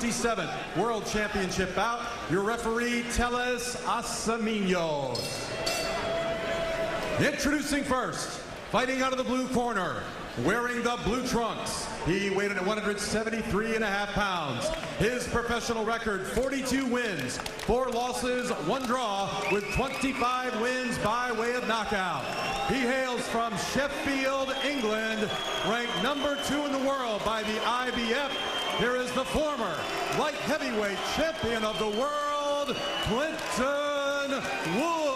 27th World Championship bout. Your referee, Tavoris Thunder. Introducing first, fighting out of the blue corner, wearing the blue trunks. He weighed in at 173.5 pounds. His professional record, 42 wins, 4 losses, 1 draw, with 25 wins by way of knockout. He hails from Sheffield, England, ranked number 2 in the world by the IBF. Here is the former light heavyweight champion of the world, Clinton Woods.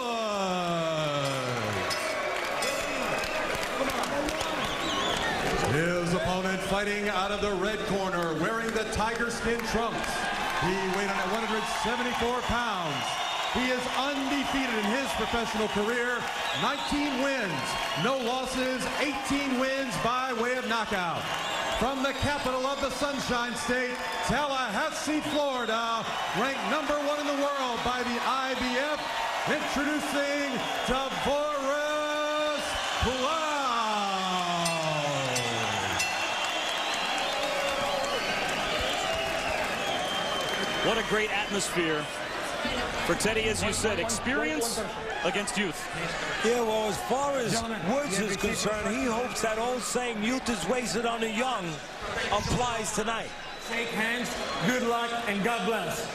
His opponent fighting out of the red corner, wearing the tiger skin trunks. He weighed in at 174 pounds. He is undefeated in his professional career, 19 wins, no losses, 18 wins by way of knockout. From the capital of the Sunshine State, Tallahassee, Florida, ranked number 1 in the world by the IBF, introducing Tavoris Thunder. What a great atmosphere for Teddy, as you said, experience against youth. Yeah, well, as far as Woods is concerned, he hopes that old saying, youth is wasted on the young, applies tonight. Shake hands, good luck, and God bless.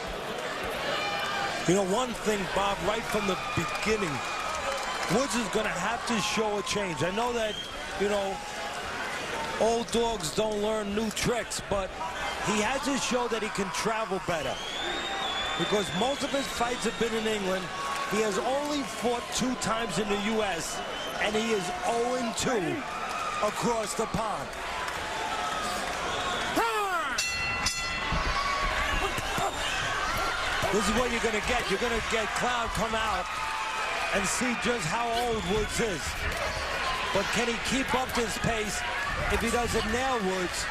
You know, one thing, Bob, right from the beginning, Woods is going to have to show a change. I know that, you know, old dogs don't learn new tricks, but he has to show that he can travel better. Because most of his fights have been in England. He has only fought 2 times in the U.S., and he is 0-2 across the pond. This is what you're going to get. You're going to get Cloud come out and see just how old Woods is. But can he keep up this pace if he doesn't nail Woods?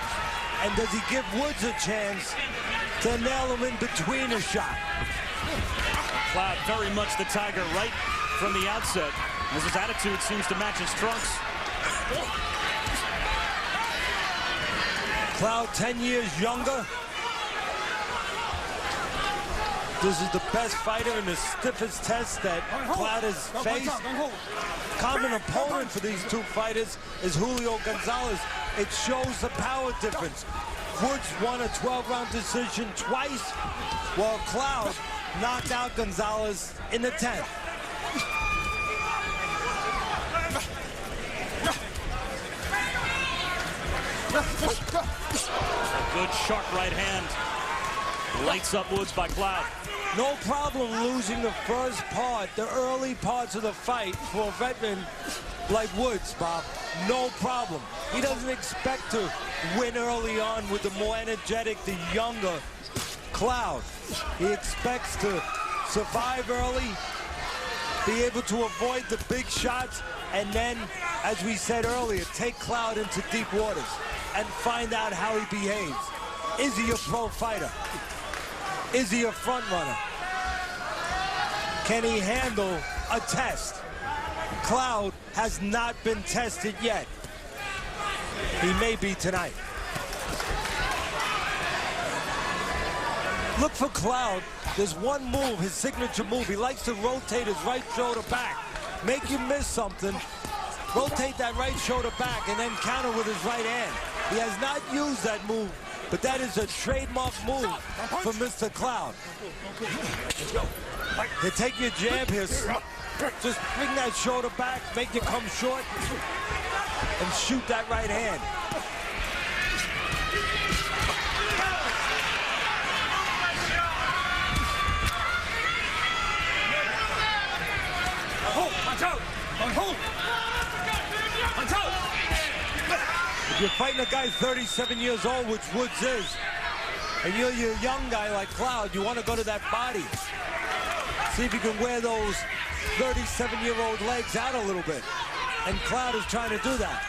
And does he give Woods a chance to nail him in between a shot? Cloud very much the Tiger right from the outset, as his attitude seems to match his trunks. Cloud 10 years younger. This is the best fighter in the stiffest test that Cloud has faced. Common opponent for these 2 fighters is Julio Gonzalez. It shows the power difference. Woods won a 12-round decision twice, while Cloud knocked out Gonzalez in the 10th. Good sharp right hand. Lights up Woods by Cloud. No problem losing the first part, the early parts of the fight for a veteran like Woods, Bob. No problem. He doesn't expect to win early on with the more energetic, the younger Cloud. He expects to survive early, be able to avoid the big shots, and then, as we said earlier, take Cloud into deep waters and find out how he behaves. Is he a pro fighter? Is he a front runner? Can he handle a test? Cloud has not been tested yet. He may be tonight. Look for Cloud. There's one move, his signature move. He likes to rotate his right shoulder back. Make you miss something. Rotate that right shoulder back and then counter with his right hand. He has not used that move, but that is a trademark move for Mr. Cloud. You take your jab here. Just bring that shoulder back, make you come short, and shoot that right hand. If you're fighting a guy 37 years old, which Woods is, and you're a young guy like Cloud, you want to go to that body. See if you can wear those 37-year-old legs out a little bit. And Cloud is trying to do that.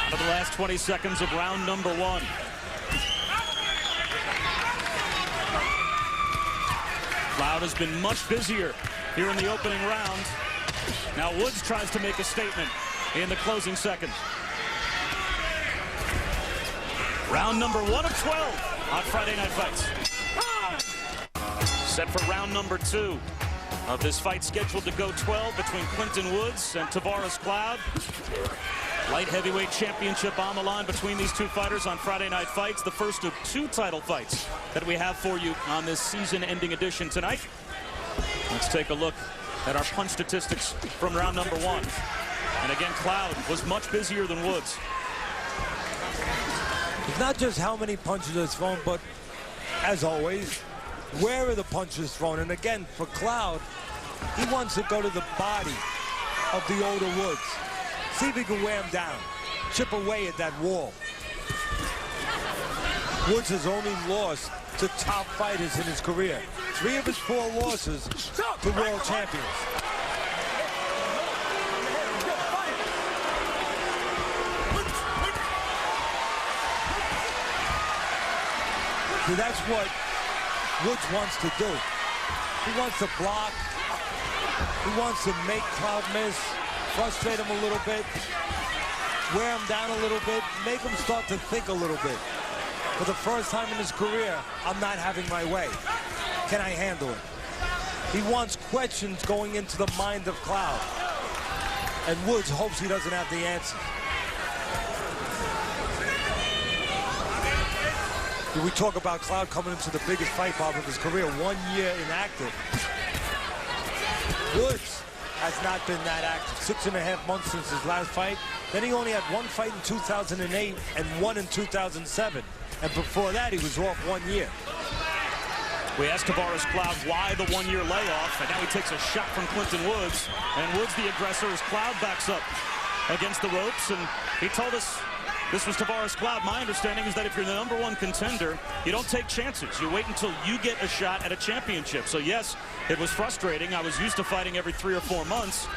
Out of the last 20 seconds of round number 1. Cloud has been much busier here in the opening round. Now Woods tries to make a statement in the closing seconds. Round number 1 of 12 on Friday Night Fights. Set for round number 2 of this fight, scheduled to go 12 between Clinton Woods and Tavoris Cloud. Light heavyweight championship on the line between these two fighters on Friday Night Fights. The first of 2 title fights that we have for you on this season-ending edition tonight. Let's take a look at our punch statistics from round number 1. And again, Cloud was much busier than Woods. It's not just how many punches are thrown, but as always, where are the punches thrown? And again, for Cloud, he wants to go to the body of the older Woods. See if he can wear him down, chip away at that wall. Woods has only lost to top fighters in his career. 3 of his 4 losses to world champions. See, that's what Woods wants to do. He wants to block. He wants to make Cloud miss, frustrate him a little bit, wear him down a little bit, make him start to think a little bit. For the first time in his career, I'm not having my way. Can I handle it? He wants questions going into the mind of Cloud. And Woods hopes he doesn't have the answer. We talk about Cloud coming into the biggest fight, Bob, of his career, 1 year inactive. Woods has not been that active. 6.5 months since his last fight. Then he only had 1 fight in 2008 and 1 in 2007. And before that, he was off 1 year. We asked Tavoris Cloud why the 1-year layoff, and now he takes a shot from Clinton Woods. And Woods, the aggressor, as Cloud backs up against the ropes. And he told us, this was Tavoris Cloud. My understanding is that if you're the #1 contender, you don't take chances. You wait until you get a shot at a championship. So yes, it was frustrating. I was used to fighting every 3 or 4 months.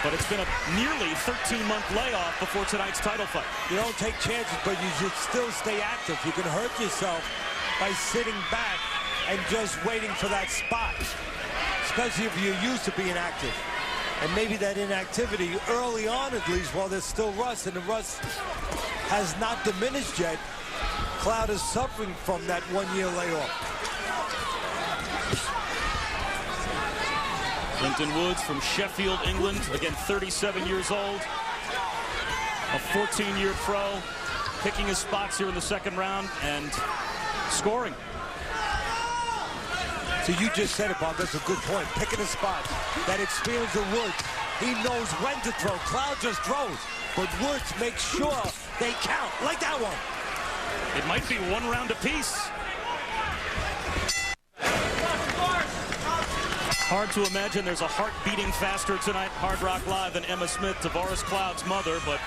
But it's been a nearly 13-month layoff before tonight's title fight. You don't take chances, but you should still stay active. You can hurt yourself by sitting back and just waiting for that spot, especially if you're used to being active. And maybe that inactivity early on, at least, while there's still rust, and the rust has not diminished yet, Cloud is suffering from that 1-year layoff. Clinton Woods from Sheffield, England, again 37 years old, a 14-year pro, picking his spots here in the 2nd round and scoring. So you just said it, Bob. That's a good point. Picking his spots. That experience of Woods. He knows when to throw. Cloud just throws. But Woods makes sure they count. Like that one. It might be 1 round apiece. Hard to imagine there's a heart beating faster tonight, Hard Rock Live, than Emma Smith, Tavoris Cloud's mother. But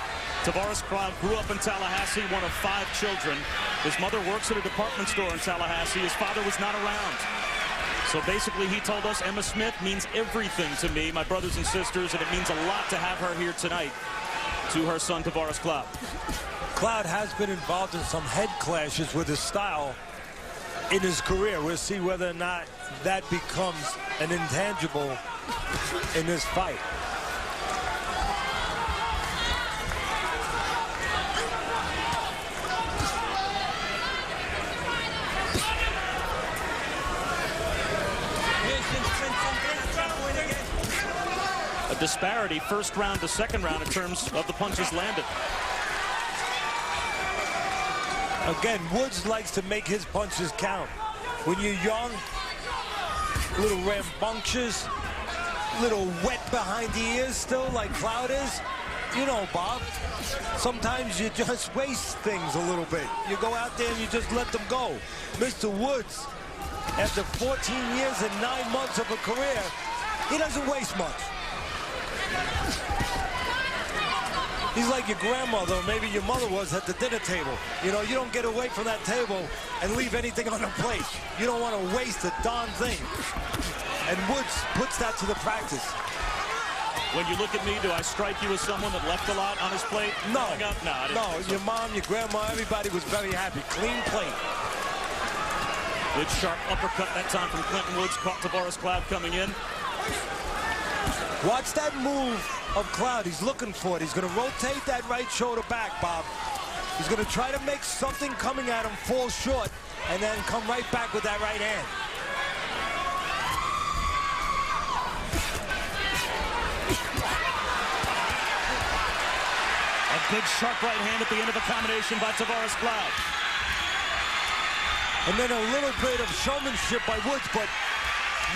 Tavoris Cloud grew up in Tallahassee, one of 5 children. His mother works at a department store in Tallahassee. His father was not around. So basically, he told us, Emma Smith means everything to me, my brothers and sisters, and it means a lot to have her here tonight to her son, Tavoris Cloud. Cloud has been involved in some head clashes with his style in his career. We'll see whether or not that becomes an intangible in this fight. A disparity 1st round to 2nd round in terms of the punches landed. Again, Woods likes to make his punches count. When you're young, a little rambunctious, a little wet behind the ears still like Cloud is. You know, Bob, sometimes you just waste things a little bit. You go out there and you just let them go. Mr. Woods, after 14 years and 9 months of a career, he doesn't waste much. He's like your grandmother, or maybe your mother was at the dinner table. You know, you don't get away from that table and leave anything on the plate. You don't want to waste a darn thing. And Woods puts that to the practice. When you look at me, do I strike you as someone that left a lot on his plate? No. No, your mom, your grandma, everybody was very happy. Clean plate. Good sharp uppercut that time from Clinton Woods. Caught Tavoris Cloud coming in. Watch that move of Cloud. He's looking for it. He's going to rotate that right shoulder back, Bob. He's going to try to make something coming at him fall short and then come right back with that right hand. A big sharp right hand at the end of a combination by Tavoris Cloud. And then a little bit of showmanship by Woods, but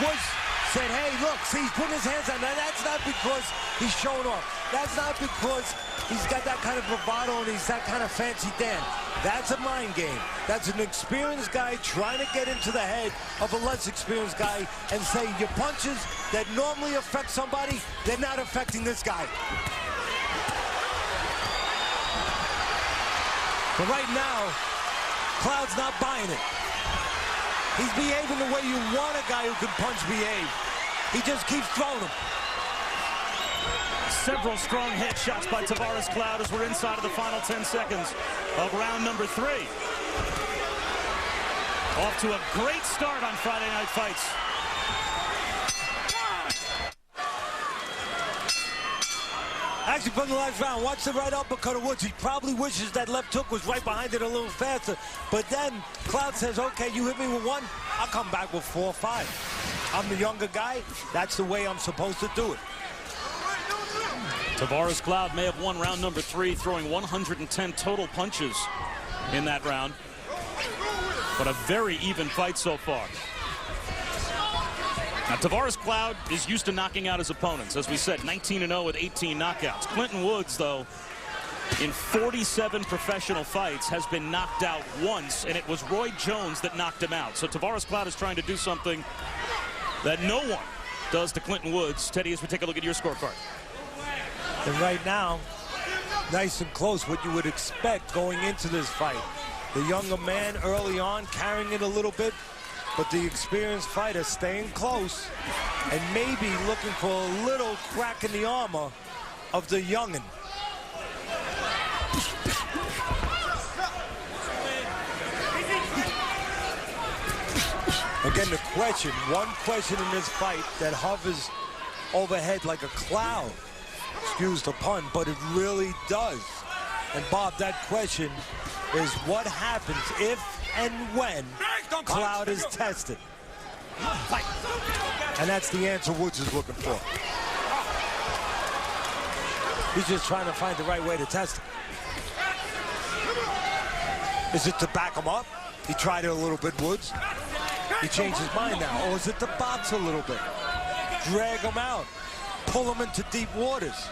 Woods said, hey, look, see, he's putting his hands on. Now, that's not because he's showing off. That's not because he's got that kind of bravado and he's that kind of fancy Dan. That's a mind game. That's an experienced guy trying to get into the head of a less experienced guy and say your punches that normally affect somebody, they're not affecting this guy. But right now, Cloud's not buying it. He's behaving the way you want a guy who can punch behave. He just keeps throwing them. Several strong headshots by Tavoris Cloud as we're inside of the final 10 seconds of round number 3. Off to a great start on Friday Night Fights. Actually, from the last round, watch the right uppercut of Woods. He probably wishes that left hook was right behind it a little faster. But then Cloud says, okay, you hit me with 1, I'll come back with 4 or 5. I'm the younger guy. That's the way I'm supposed to do it. Tavoris Cloud may have won round number 3, throwing 110 total punches in that round. But a very even fight so far. Now, Tavoris Cloud is used to knocking out his opponents. As we said, 19-0 with 18 knockouts. Clinton Woods, though, in 47 professional fights, has been knocked out once, and it was Roy Jones that knocked him out. So Tavoris Cloud is trying to do something that no one does to Clinton Woods. Teddy, as we take a look at your scorecard. And right now, nice and close, what you would expect going into this fight. The younger man early on carrying it a little bit, but the experienced fighter staying close and maybe looking for a little crack in the armor of the youngin'. Again, the question, one question in this fight that hovers overhead like a cloud. Excuse the pun, but it really does. And Bob, that question is what happens if and when Cloud is tested? And that's the answer Woods is looking for. He's just trying to find the right way to test him. Is it to back him up? He tried it a little bit, Woods. He changed his mind now. Or is it to box a little bit? Drag him out. Pull him into deep waters.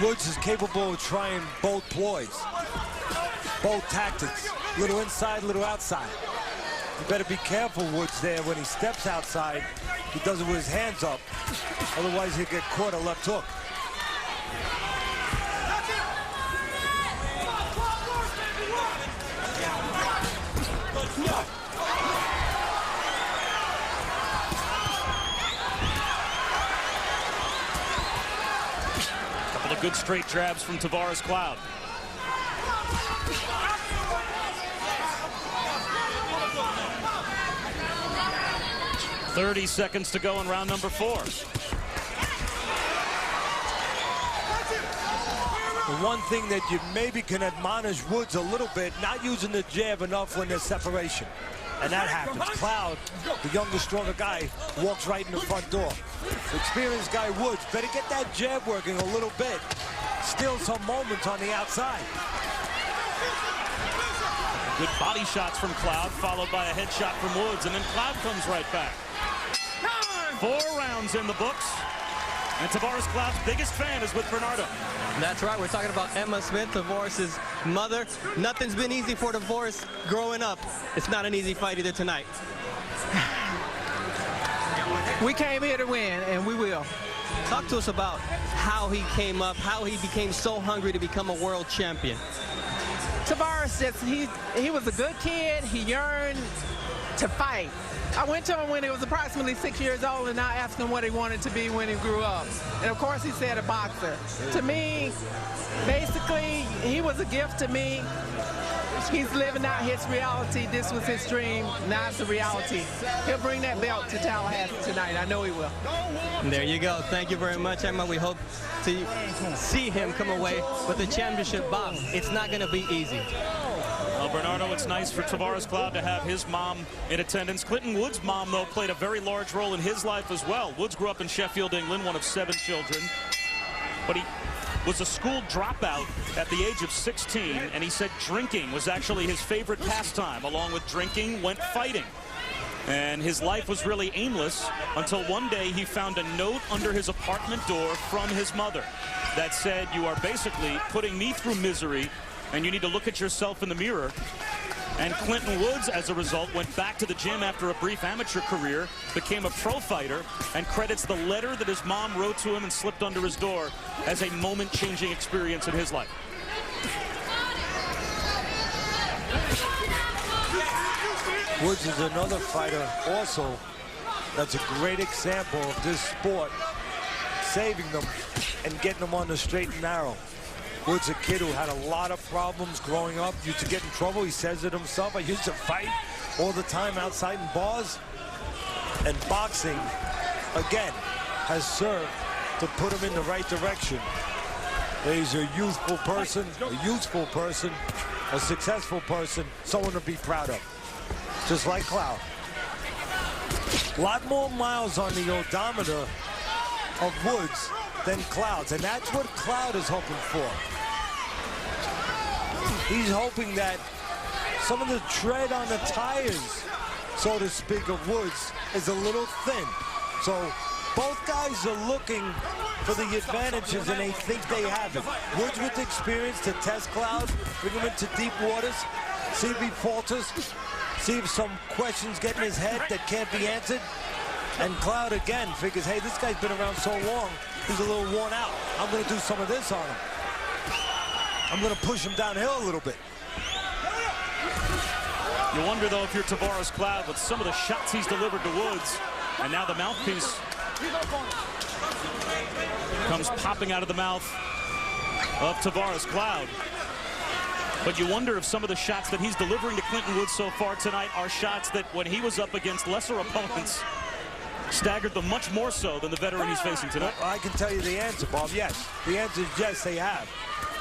Woods is capable of trying both ploys, both tactics, little inside, little outside. You better be careful, Woods, there when he steps outside. He does it with his hands up. Otherwise, he'll get caught a left hook. Good straight jabs from Tavoris Cloud. "30 seconds to go in round number 4. The one thing that you maybe can admonish Woods a little bit, not using the jab enough when there's separation. And that happens. Cloud, the younger, stronger guy, walks right in the front door. The experienced guy, Woods, better get that jab working a little bit. Steal some moments on the outside. Good body shots from Cloud, followed by a headshot from Woods, and then Cloud comes right back. 4 rounds in the books, and Tavoris Cloud's biggest fan is with Bernardo. That's right. We're talking about Emma Smith, Tavoris' mother. Nothing's been easy for Tavoris growing up. It's not an easy fight either tonight. We came here to win, and we will. Talk to us about how he came up, how he became so hungry to become a world champion. Tavoris, he was a good kid. He yearned to fight. I went to him when he was approximately 6 years old, and I asked him what he wanted to be when he grew up. And of course he said a boxer. To me, basically, he was a gift to me. He's living out his reality. This was his dream. Now it's a reality. He'll bring that belt to Tallahassee tonight. I know he will. There you go. Thank you very much, Emma. We hope to see him come away with the championship bout. It's not going to be easy. Well, Bernardo, it's nice for Tavoris Cloud to have his mom in attendance. Clinton Woods' mom, though, played a very large role in his life as well. Woods grew up in Sheffield, England, one of 7 children. But he was a school dropout at the age of 16, and he said drinking was actually his favorite pastime. Along with drinking went fighting. And his life was really aimless until one day he found a note under his apartment door from his mother that said, "You are basically putting me through misery, and you need to look at yourself in the mirror." And Clinton Woods, as a result, went back to the gym after a brief amateur career, became a pro fighter, and credits the letter that his mom wrote to him and slipped under his door as a moment-changing experience in his life. Woods is another fighter also that's a great example of this sport saving them and getting them on the straight and narrow. Woods, a kid who had a lot of problems growing up, used to get in trouble. He says it himself. I used to fight all the time outside in bars. And boxing, again, has served to put him in the right direction. He's a youthful person, a useful person, a successful person, someone to be proud of. Just like Cloud. A lot more miles on the odometer of Woods than Cloud's, and that's what Cloud is hoping for. He's hoping that some of the tread on the tires, so to speak, of Woods is a little thin. So both guys are looking for the advantages, and they think they have it. Woods with experience to test Cloud, bring him into deep waters, see if he falters, see if some questions get in his head that can't be answered. And Cloud, again, figures, hey, this guy's been around so long, he's a little worn out. I'm going to do some of this on him. I'm going to push him downhill a little bit. You wonder, though, if you're Tavoris Cloud with some of the shots he's delivered to Woods, and now the mouthpiece comes popping out of the mouth of Tavoris Cloud. But you wonder if some of the shots that he's delivering to Clinton Woods so far tonight are shots that, when he was up against lesser opponents, staggered them much more so than the veteran he's facing tonight. Well, I can tell you the answer, Bob. Yes. The answer is yes, they have.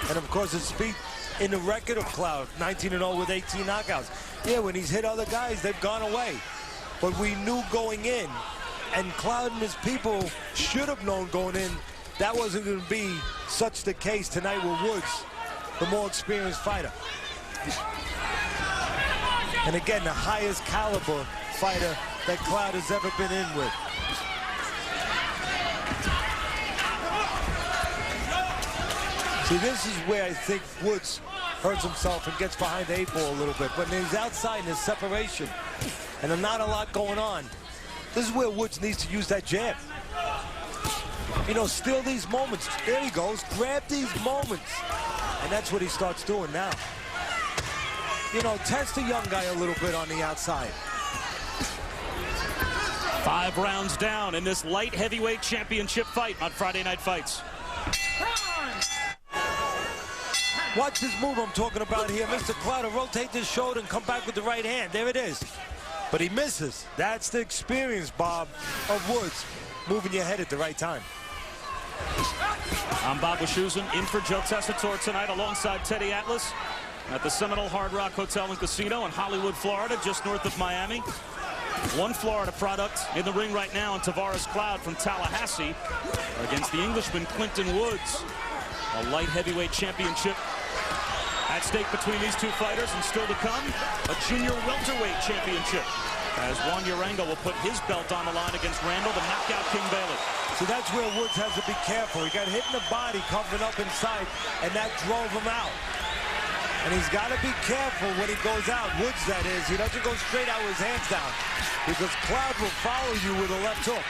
And, of course, it speaks in the record of Cloud, 19-0 with 18 knockouts. Yeah, when he's hit other guys, they've gone away. But we knew going in, and Cloud and his people should have known going in, that wasn't going to be such the case tonight with Woods, the more experienced fighter. And, again, the highest caliber fighter that Cloud has ever been in with. See, this is where I think Woods hurts himself and gets behind the 8 ball a little bit. When he's outside in his separation and there's not a lot going on, this is where Woods needs to use that jab. You know, steal these moments. There he goes. Grab these moments. And that's what he starts doing now. You know, test the young guy a little bit on the outside. 5 rounds down in this light heavyweight championship fight on Friday Night Fights. Watch this move I'm talking about here. Mr. Cloud will rotate this shoulder and come back with the right hand. There it is. But he misses. That's the experience, Bob, of Woods. Moving your head at the right time. I'm Bob Wischusen, in for Joe Tessitore tonight alongside Teddy Atlas at the Seminole Hard Rock Hotel and Casino in Hollywood, Florida, just north of Miami. One Florida product in the ring right now, and Tavoris Cloud from Tallahassee against the Englishman Clinton Woods. A light heavyweight championship at stake between these two fighters, and still to come, a junior welterweight championship, as Juan Urango will put his belt on the line against Randall, the knockout King Bailey. So that's where Woods has to be careful. He got hit in the body, covering up inside, and that drove him out. And he's got to be careful when he goes out. Woods, that is. He doesn't go straight out with his hands down, because Cloud will follow you with a left hook.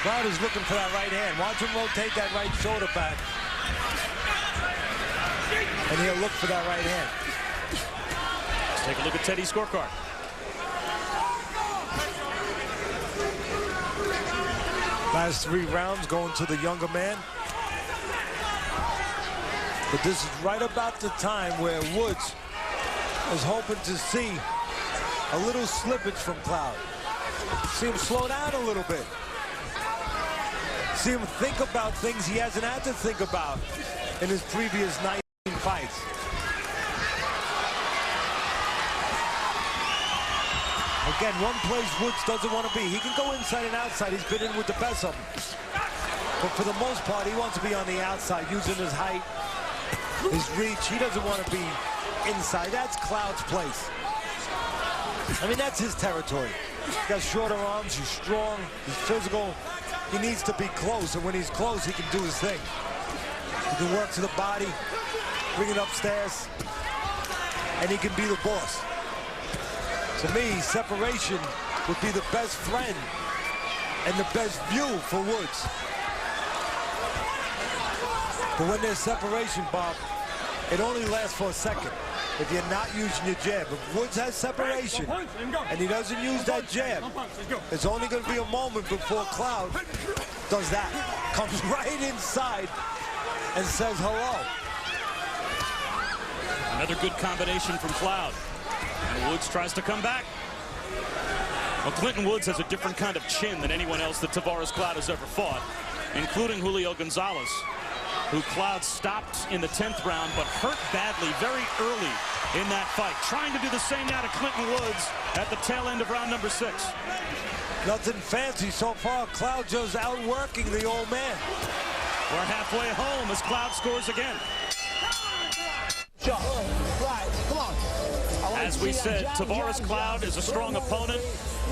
Cloud is looking for that right hand. Watch him rotate that right shoulder back. And he'll look for that right hand. Let's take a look at Teddy's scorecard. Last 3 rounds going to the younger man. But this is right about the time where Woods is hoping to see a little slippage from Cloud. See him slow down a little bit. See him think about things he hasn't had to think about in his previous 19 fights. Again, one place Woods doesn't want to be. He can go inside and outside. He's been in with the best of them. But for the most part, he wants to be on the outside, using his height, his reach. He doesn't want to be inside. That's Cloud's place. I mean, that's his territory. He's got shorter arms, he's strong, he's physical. He needs to be close, and when he's close, he can do his thing. He can work to the body, bring it upstairs, and he can be the boss. To me, separation would be the best friend and the best view for Woods. But when there's separation, Bob, it only lasts for a second. If you're not using your jab. If Woods has separation and he doesn't use that jab, it's only going to be a moment before Cloud does that. Comes right inside and says hello. Another good combination from Cloud. And Woods tries to come back. Well, Clinton Woods has a different kind of chin than anyone else that Tavoris Cloud has ever fought, including Julio Gonzalez, who Cloud stopped in the 10th round, but hurt badly very early in that fight. Trying to do the same now to Clinton Woods at the tail end of round number 6. Nothing fancy so far. Cloud just outworking the old man. We're halfway home as Cloud scores again. As we said, Tavoris Cloud is a strong opponent,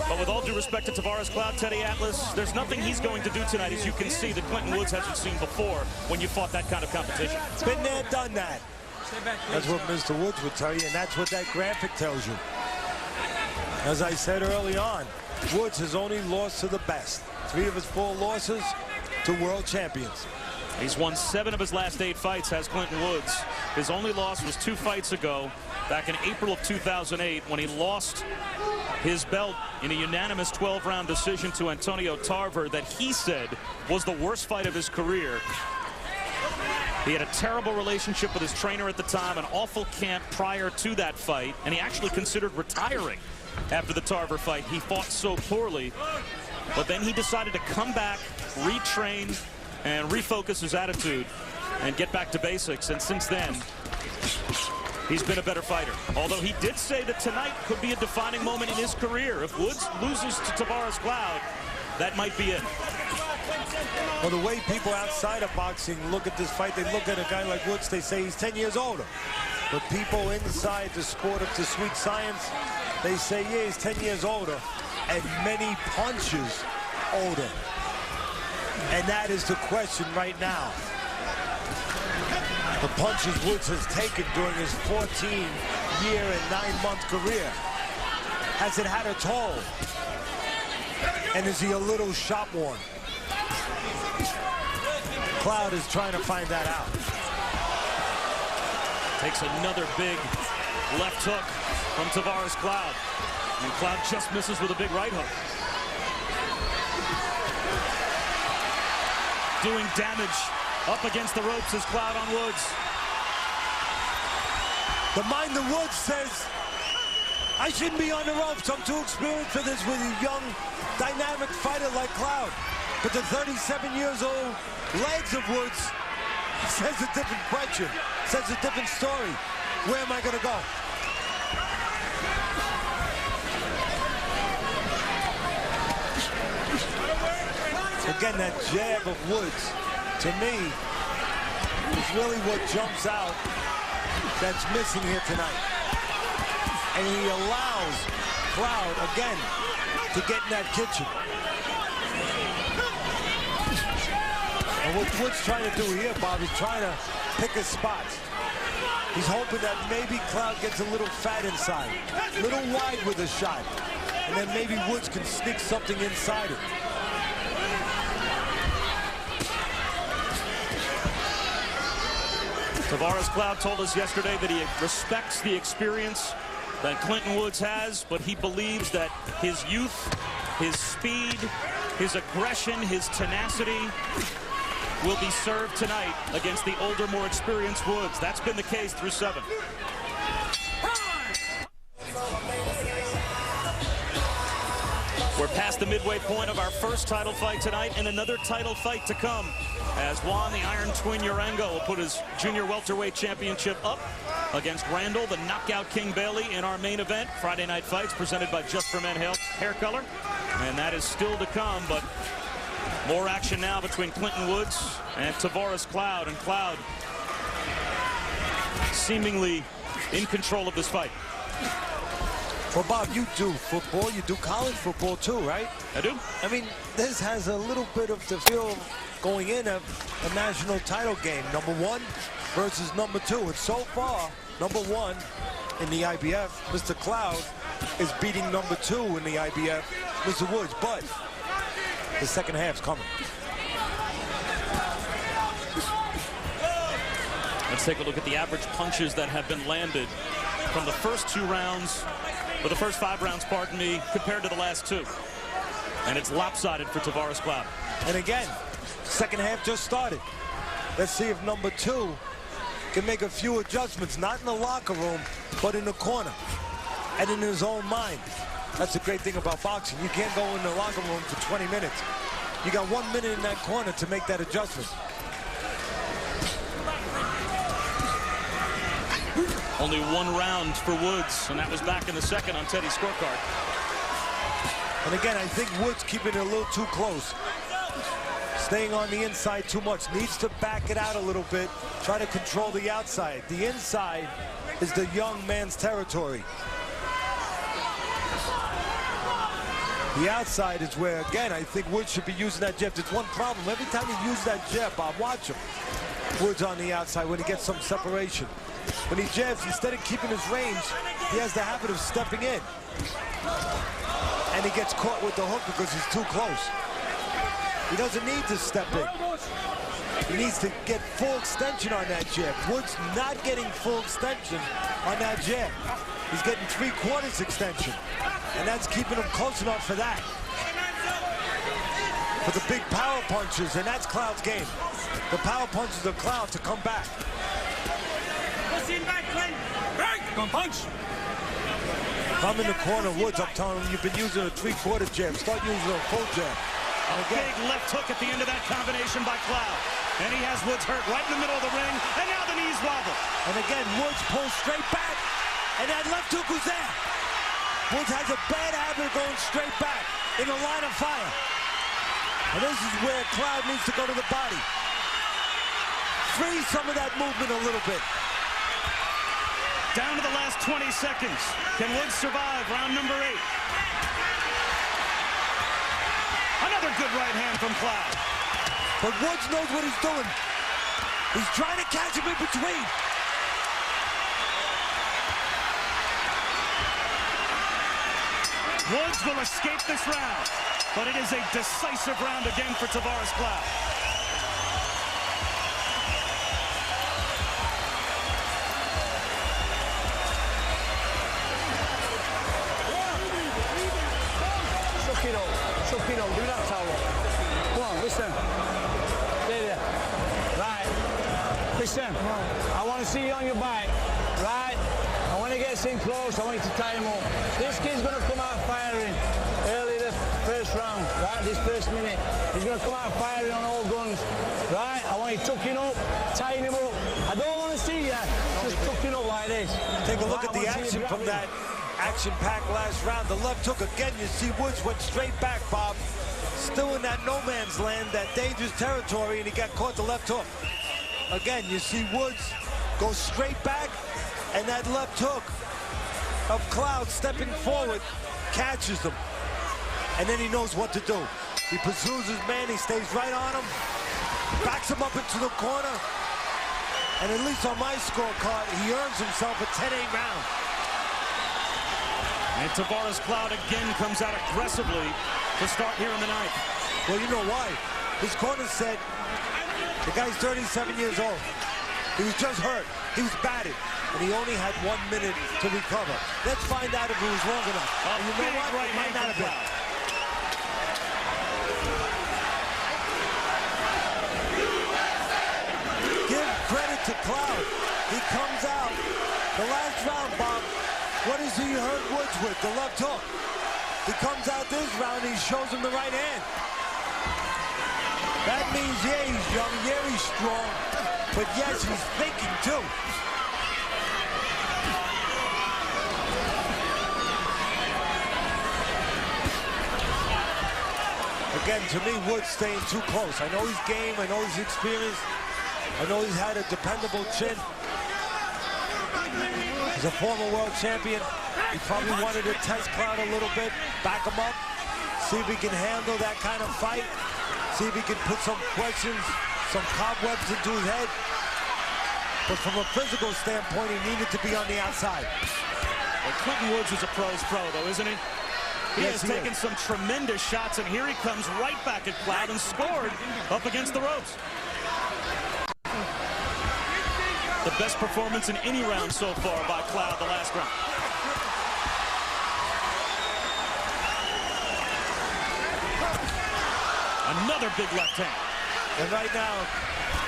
but with all due respect to Tavoris Cloud, Teddy Atlas, there's nothing he's going to do tonight, as you can see, that Clinton Woods hasn't seen before when you fought that kind of competition. Been there, done that. That's what Mr. Woods would tell you, and that's what that graphic tells you. As I said early on, Woods has only lost to the best. 3 of his 4 losses to world champions. He's won 7 of his last 8 fights, has Clinton Woods. His only loss was 2 fights ago, back in April of 2008, when he lost his belt in a unanimous 12-round decision to Antonio Tarver that he said was the worst fight of his career. He had a terrible relationship with his trainer at the time, an awful camp prior to that fight, and he actually considered retiring after the Tarver fight. He fought so poorly, but then he decided to come back, retrain, and refocus his attitude and get back to basics. And since then, he's been a better fighter. Although he did say that tonight could be a defining moment in his career. If Woods loses to Tavoris Cloud, that might be it. Well, the way people outside of boxing look at this fight, they look at a guy like Woods, they say he's 10 years older. But people inside the sport of the sweet science, they say, yeah, he's 10 years older and many punches older. And that is the question right now. The punches Woods has taken during his 14-year and 9-month career. Has it had a toll? And is he a little shot-worn? Cloud is trying to find that out. Takes another big left hook from Tavoris Cloud. And Cloud just misses with a big right hook. Doing damage up against the ropes is Cloud on Woods. The mind of Woods says, I shouldn't be on the ropes. I'm too experienced for this with a young, dynamic fighter like Cloud. But the 37 years old legs of Woods says a different question, says a different story. Where am I going to go? Again, that jab of Woods, to me, is really what jumps out that's missing here tonight. And he allows Cloud, again, to get in that kitchen. And what Woods trying to do here, Bob, is trying to pick his spots. He's hoping that maybe Cloud gets a little fat inside, a little wide with a shot, and then maybe Woods can sneak something inside it. Tavoris Cloud told us yesterday that he respects the experience that Clinton Woods has, but he believes that his youth, his speed, his aggression, his tenacity will be served tonight against the older, more experienced Woods. That's been the case through 7. We're past the midway point of our first title fight tonight, and another title fight to come as Juan, the Iron Twin Urango, will put his junior welterweight championship up against Randall, the knockout King Bailey, in our main event. Friday Night Fights presented by Just for Men Hair Color. And that is still to come, but more action now between Clinton Woods and Tavoris Cloud. And Cloud seemingly in control of this fight. Well, Bob, you do football. You do college football too, right? I do. I mean, this has a little bit of the feel going in of a national title game. Number 1 versus number 2. And so far, number 1 in the IBF, Mr. Cloud, is beating number 2 in the IBF, Mr. Woods. But the second half's coming. Let's take a look at the average punches that have been landed from the first 2 rounds, or the first 5 rounds, pardon me, compared to the last 2. And it's lopsided for Tavoris Cloud. And again, second half just started. Let's see if number 2 can make a few adjustments, not in the locker room, but in the corner and in his own mind. That's the great thing about boxing. You can't go in the locker room for 20 minutes. You got 1 minute in that corner to make that adjustment. Only 1 round for Woods, and that was back in the second on Teddy's scorecard. And again, I think Woods keeping it a little too close. Staying on the inside too much. Needs to back it out a little bit. Try to control the outside. The inside is the young man's territory. The outside is where, again, I think Woods should be using that jab. There's one problem. Every time he uses that jab, Bob, watch him. Woods on the outside when he gets some separation. When he jabs, instead of keeping his range, he has the habit of stepping in. And he gets caught with the hook because he's too close. He doesn't need to step in. He needs to get full extension on that jab. Woods not getting full extension on that jab. He's getting 3/4 extension. And that's keeping him close enough for that. For the big power punches, and that's Cloud's game. The power punches of Cloud to come back. If I'm in the corner, Woods, I'm telling him, you've been using a 3/4 jab. Start using a full jab. A big left hook at the end of that combination by Cloud. And he has Woods hurt right in the middle of the ring. And now the knees wobble. And again, Woods pulls straight back. And that left hook was there. Woods has a bad habit of going straight back in the line of fire. And this is where Cloud needs to go to the body. Free some of that movement a little bit. Down to the last 20 seconds. Can Woods survive round number 8? Another good right hand from Cloud. But Woods knows what he's doing. He's trying to catch him in between. Woods will escape this round, but it is a decisive round again for Tavoris Cloud. Shook it up. Do that, Towel. Come on, listen. There. Right. Listen, I want to see you on your back. Right? And when he gets in close, I want you to tie him up. This kid's going to come out firing early the first round, right? This first minute. He's going to come out firing on all guns. Right? I want you tucking up, tying him up. I don't want to see you just tucking up like this. Take a look at the action from that action-packed last round. The left hook again. You see Woods went straight back, Bob. Still in that no man's land, that dangerous territory, and he got caught the left hook. Again, you see Woods go straight back, and that left hook of Cloud stepping forward catches him. And then he knows what to do. He pursues his man, he stays right on him, backs him up into the corner, and at least on my scorecard, he earns himself a 10-8 round. And Tavoris Cloud again comes out aggressively to start here in the ninth. Well, you know why? His corner said, the guy's 37 years old. He was just hurt. He was batted. And he only had 1 minute to recover. Let's find out if it was long enough. And you know what? It might not have been. Cloud. He comes out. The last round, Bob, what does he hurt Woods with? The left hook. He comes out this round, he shows him the right hand. That means, yeah, he's young, yeah, he's strong, but yes, he's thinking too. Again, to me, Woods staying too close. I know he's game, I know he's experienced, I know he's had a dependable chin. He's a former world champion. He probably wanted to test Cloud a little bit, back him up, see if he can handle that kind of fight, see if he can put some questions, some cobwebs into his head. But from a physical standpoint, he needed to be on the outside. Well, Clinton Woods is a pro's pro, though, isn't he? He has taken some tremendous shots, and here he comes right back at Cloud and scored up against the ropes. The best performance in any round so far by Cloud the last round. Another big left hand. And right now,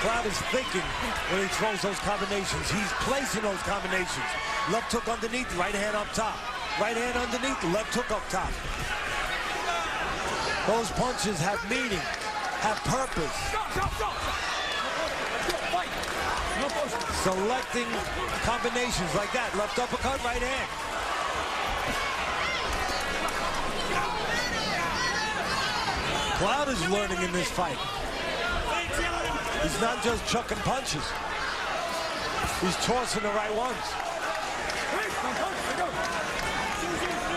Cloud is thinking when he throws those combinations. He's placing those combinations. Left hook underneath, right hand up top. Right hand underneath, left hook up top. Those punches have meaning, have purpose. Selecting combinations like that. Left uppercut, right hand. Cloud is learning in this fight. He's not just chucking punches. He's tossing the right ones.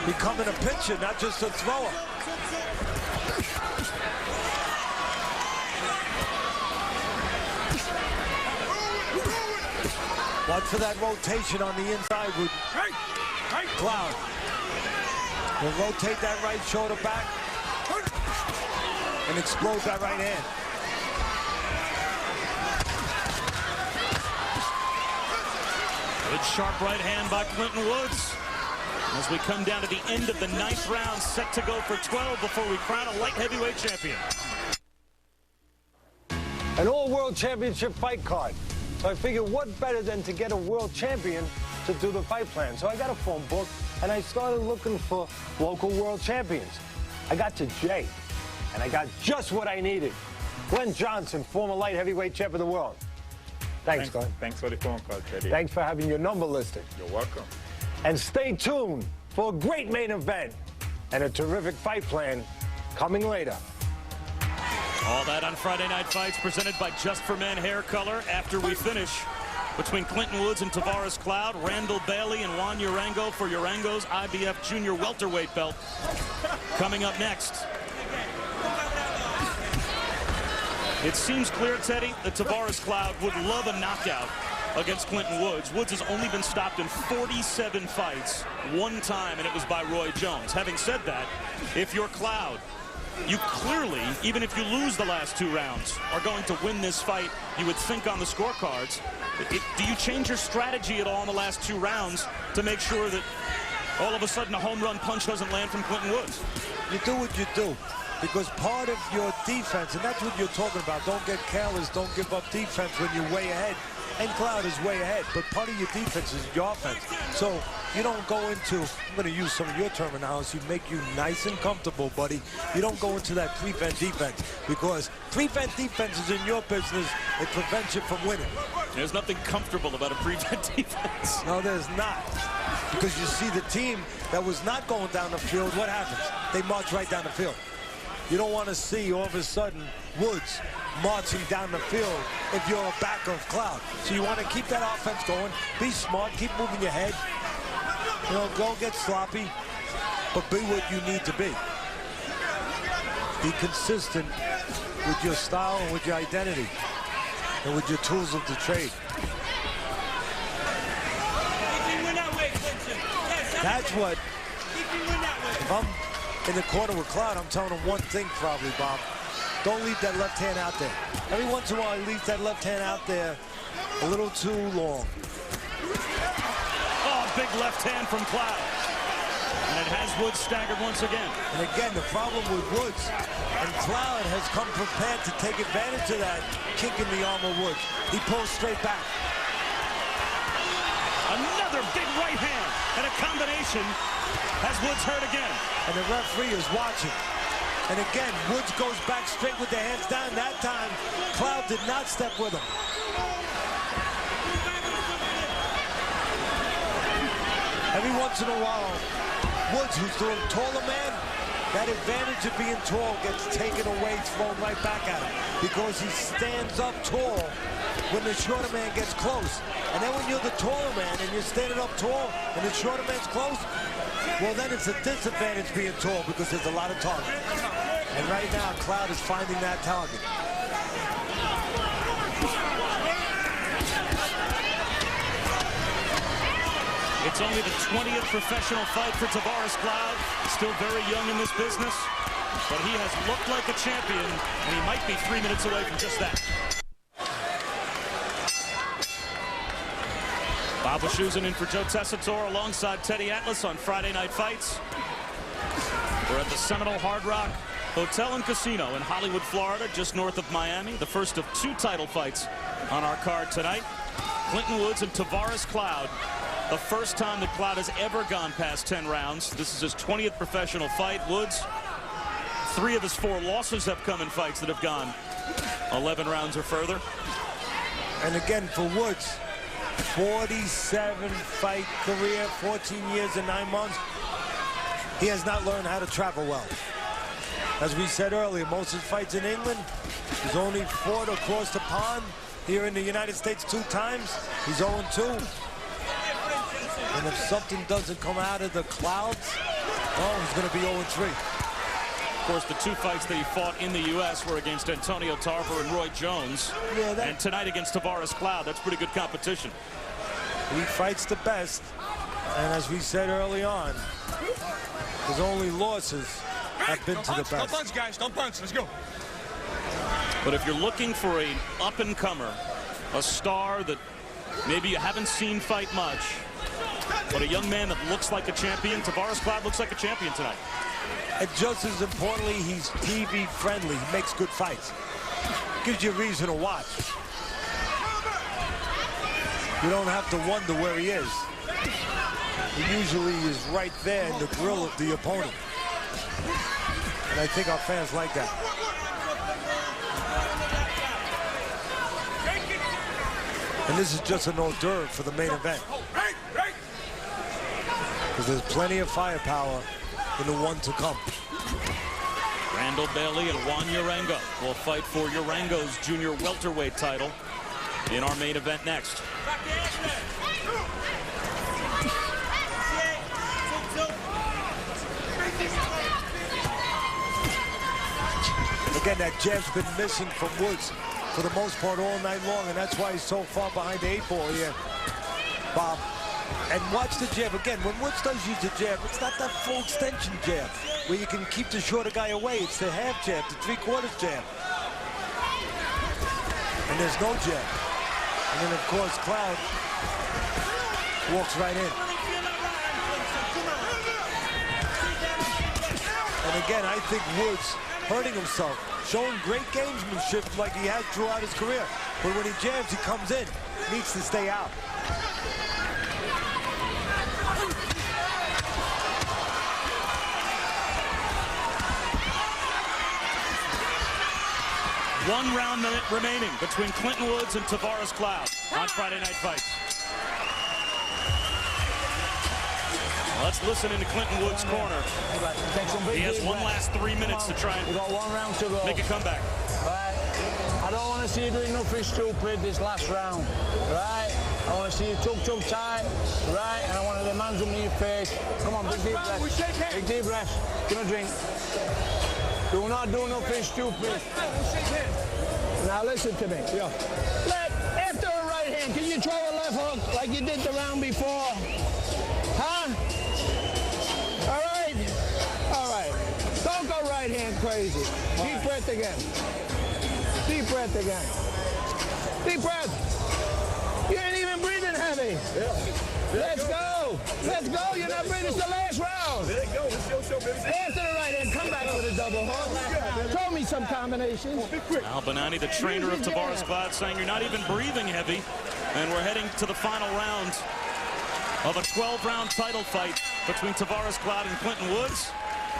Becoming a pitcher, not just a thrower. Watch for that rotation on the inside with Cloud. He'll rotate that right shoulder back and explode that right hand. Good sharp right hand by Clinton Woods. As we come down to the end of the 9th round, set to go for 12 before we crown a light heavyweight champion. An all-world championship fight card. So I figured what better than to get a world champion to do the fight plan. So I got a phone book and I started looking for local world champions. I got to Jay and I got just what I needed. Glenn Johnson, former light heavyweight champ of the world. Thanks, Glenn. Thanks for the phone call, Teddy. Thanks for having your number listed. You're welcome. And stay tuned for a great main event and a terrific fight plan coming later. All that on Friday Night Fights, presented by Just for Men Hair Color. After we finish between Clinton Woods and Tavoris Cloud, Randall Bailey and Juan Urango for Urango's IBF Junior welterweight belt. Coming up next. It seems clear, Teddy, that Tavoris Cloud would love a knockout against Clinton Woods. Woods has only been stopped in 47 fights, one time, and it was by Roy Jones. Having said that, if you're Cloud, you clearly, even if you lose the last 2 rounds, are going to win this fight, you would think, on the scorecards. Do you change your strategy at all in the last 2 rounds to make sure that all of a sudden a home run punch doesn't land from Clinton Woods? You do what you do, because part of your defense, and that's what you're talking about, don't get careless, don't give up defense when you're way ahead. And Cloud is way ahead, but part of your defense is your offense. So you don't go into, I'm going to use some of your terminology, make you nice and comfortable, buddy. You don't go into that prevent defense, because prevent defense is in your business. It prevents you from winning. There's nothing comfortable about a prevent defense. No, there's not. Because you see the team that was not going down the field, what happens? They march right down the field. You don't want to see all of a sudden Woods marching down the field if you're a back of Cloud. So you want to keep that offense going, be smart, keep moving your head. You know, don't get sloppy, but be what you need to be. Be consistent with your style and with your identity and with your tools of the trade. That's what, if I'm in the corner with Cloud, I'm telling him one thing probably, Bob. Don't leave that left hand out there. Every once in a while, he leaves that left hand out there a little too long. Oh, big left hand from Cloud. And it has Woods staggered once again. And again, the problem with Woods, and Cloud has come prepared to take advantage of that kick in the arm of Woods. He pulls straight back. big right hand, and a combination has Woods hurt again. And the referee is watching. And again, Woods goes back straight with the hands down. That time, Cloud did not step with him. Every once in a while, Woods, who's the taller man, that advantage of being tall gets taken away, thrown right back at him. Because he stands up tall when the shorter man gets close. And then when you're the taller man and you're standing up tall and the shorter man's close, well, then it's a disadvantage being tall because there's a lot of target. And right now, Cloud is finding that target. It's only the 20th professional fight for Tavoris Cloud. Still very young in this business, but he has looked like a champion, and he might be 3 minutes away from just that. Bob Wischusen in for Joe Tessitore alongside Teddy Atlas on Friday Night Fights. We're at the Seminole Hard Rock Hotel and Casino in Hollywood, Florida, just north of Miami. The first of 2 title fights on our card tonight. Clinton Woods and Tavoris Cloud. The first time that Cloud has ever gone past 10 rounds. This is his 20th professional fight. Woods, 3 of his 4 losses have come in fights that have gone 11 rounds or further. And again, for Woods, 47 fight career, 14 years and 9 months. He has not learned how to travel well. As we said earlier, most of his fights in England, he's only fought across the pond. Here in the United States 2 times, he's 0-2. And if something doesn't come out of the clouds, oh, he's going to be 0-3. Of course, the 2 fights that he fought in the U.S. were against Antonio Tarver and Roy Jones. Yeah, and tonight against Tavoris Cloud. That's pretty good competition. He fights the best. And as we said early on, his only losses have been to the best. Don't punch, guys. Don't punch. Let's go. But if you're looking for an up-and-comer, a star that maybe you haven't seen fight much, but a young man that looks like a champion, Tavoris Cloud looks like a champion tonight. And just as importantly, he's TV friendly. He makes good fights. Gives you a reason to watch. You don't have to wonder where he is. He usually is right there in the grill of the opponent. And I think our fans like that. And this is just an hors d'oeuvre for the main event. Because there's plenty of firepower in the one to come. Randall Bailey and Juan Urango will fight for Urango's junior welterweight title in our main event next. Again, that jab's been missing from Woods for the most part all night long, and that's why he's so far behind the 8 ball here, Bob. And watch the jab. Again, when Woods does use the jab, it's not that full extension jab where you can keep the shorter guy away. It's the half jab, the 3/4 jab. And there's no jab. And then, of course, Cloud walks right in. And again, I think Woods hurting himself, showing great gamesmanship like he has throughout his career. But when he jabs, he comes in, needs to stay out. One round remaining between Clinton Woods and Tavoris Cloud on Friday Night Fights. Let's listen into Clinton Woods' corner. He has one last 3 minutes to try and got 1 round to go. make a comeback. Right. I don't want to see you doing nothing stupid this last round. Right. I want to see you tucked up tight. Right. And I want the man's up in your face. Come on, big deep breath. Big deep breath. Give me a drink. Do not do nothing stupid. Now listen to me. Yeah. After a right hand, can you throw a left hook like you did the round before? Huh? All right? All right. Don't go right hand crazy. Deep breath again. Deep breath again. Deep breath. You ain't even breathing heavy. Yeah. Let's go. Let's go. You're not breathing. It's the last round. There you go. Let's go, show, baby. After the right hand, come back with a double hook. Throw me some combinations. Al Bonani, the trainer of Tavoris Cloud, saying you're not even breathing heavy. And we're heading to the final round of a 12-round title fight between Tavoris Cloud and Clinton Woods.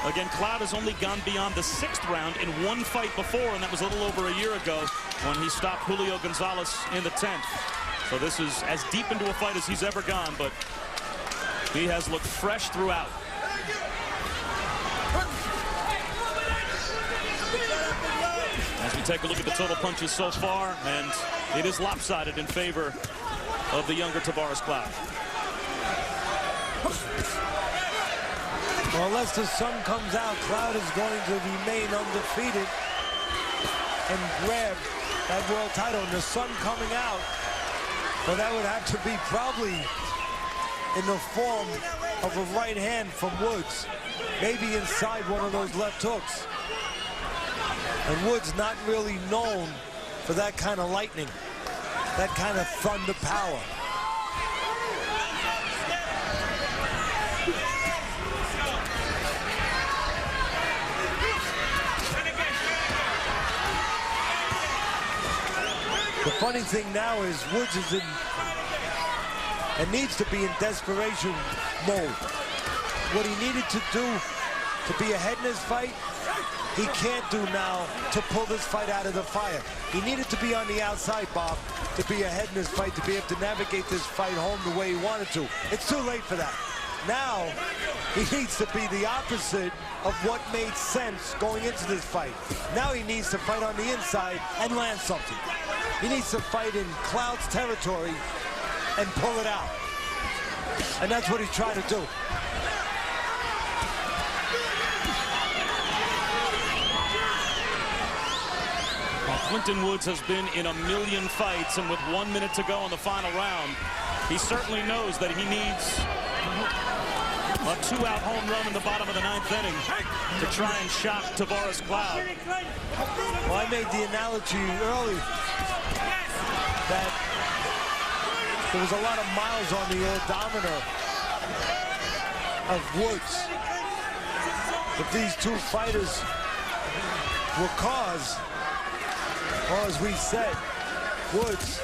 Again, Cloud has only gone beyond the 6th round in one fight before, and that was a little over a year ago when he stopped Julio Gonzalez in the 10th. So this is as deep into a fight as he's ever gone, but he has looked fresh throughout. As we take a look at the total punches so far, and it is lopsided in favor of the younger Tavoris Cloud. Well, unless the sun comes out, Cloud is going to remain undefeated and grab that world title. And the sun coming out, well, that would have to be probably in the form of a right hand from Woods, maybe inside one of those left hooks. And Woods not really known for that kind of lightning, that kind of thunder power. The funny thing now is Woods is in and needs to be in desperation mode. What he needed to do to be ahead in his fight, he can't do now to pull this fight out of the fire. He needed to be on the outside, Bob, to be ahead in his fight, to be able to navigate this fight home the way he wanted to. It's too late for that. Now, he needs to be the opposite of what made sense going into this fight. Now he needs to fight on the inside and land something. He needs to fight in Cloud's territory and pull it out. And that's what he's trying to do. Well, Clinton Woods has been in a million fights, and with 1 minute to go in the final round, he certainly knows that he needs a 2-out home run in the bottom of the 9th inning to try and shock Tavoris Cloud. Well, I made the analogy early that there was a lot of miles on the odometer of Woods. If these two fighters were cars, or as we said, Woods,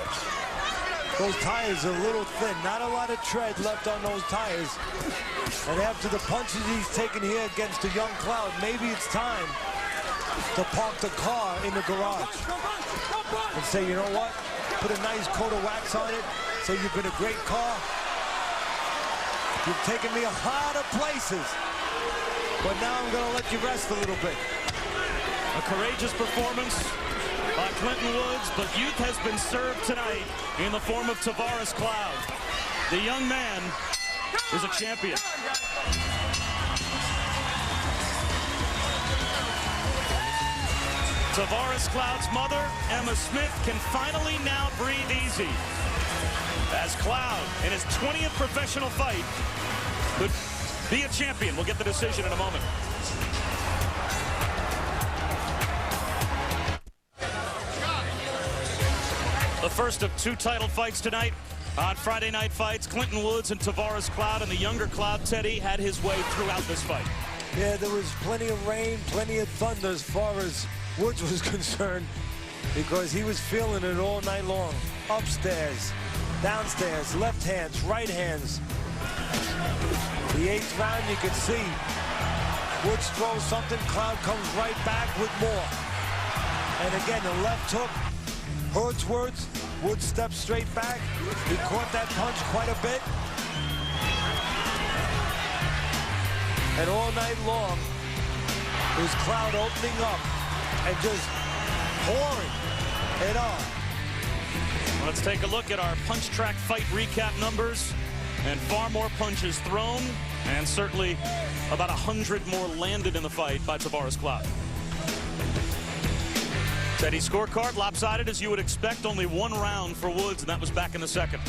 those tires are a little thin. Not a lot of tread left on those tires. And after the punches he's taken here against the young Cloud, maybe it's time to park the car in the garage and say, you know what? Put a nice coat of wax on it. Say you've been a great car. You've taken me a lot of places. But now I'm going to let you rest a little bit. A courageous performance by Clinton Woods, but youth has been served tonight in the form of Tavoris Cloud. The young man is a champion. Tavoris Cloud's mother, Emma Smith, can finally now breathe easy, as Cloud, in his 20th professional fight, could be a champion. We'll get the decision in a moment. The first of 2 title fights tonight on Friday Night Fights. Clinton Woods and Tavoris Cloud, and the younger Cloud, Teddy, had his way throughout this fight. Yeah, there was plenty of rain, plenty of thunder as far as Woods was concerned, because he was feeling it all night long. Upstairs, downstairs, left hands, right hands. The 8th round, you can see Woods throws something, Cloud comes right back with more. And again, the left hook hurts Woods. Woods steps straight back. He caught that punch quite a bit. And all night long, it was Cloud opening up and just pouring it on. Let's take a look at our Punch Track fight recap numbers. And far more punches thrown, and certainly about 100 more landed in the fight by Tavoris Cloud. Teddy's scorecard, lopsided as you would expect. Only 1 round for Woods, and that was back in the 2nd.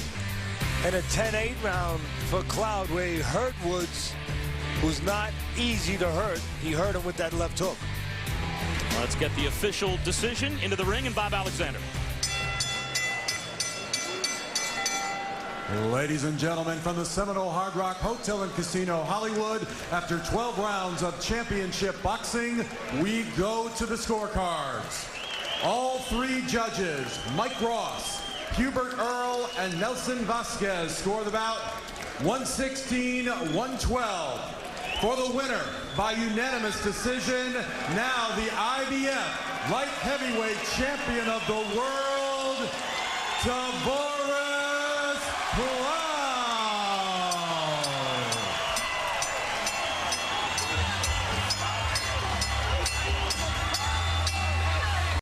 And a 10-8 round for Cloud, where he hurt Woods, who's not easy to hurt. He hurt him with that left hook. Let's get the official decision into the ring, and Bob Alexander. Ladies and gentlemen, from the Seminole Hard Rock Hotel and Casino, Hollywood, after 12 rounds of championship boxing, we go to the scorecards. All 3 judges, Mike Ross, Hubert Earl, and Nelson Vasquez, score the bout 116-112. For the winner by unanimous decision, now the IBF light heavyweight champion of the world, Tavoris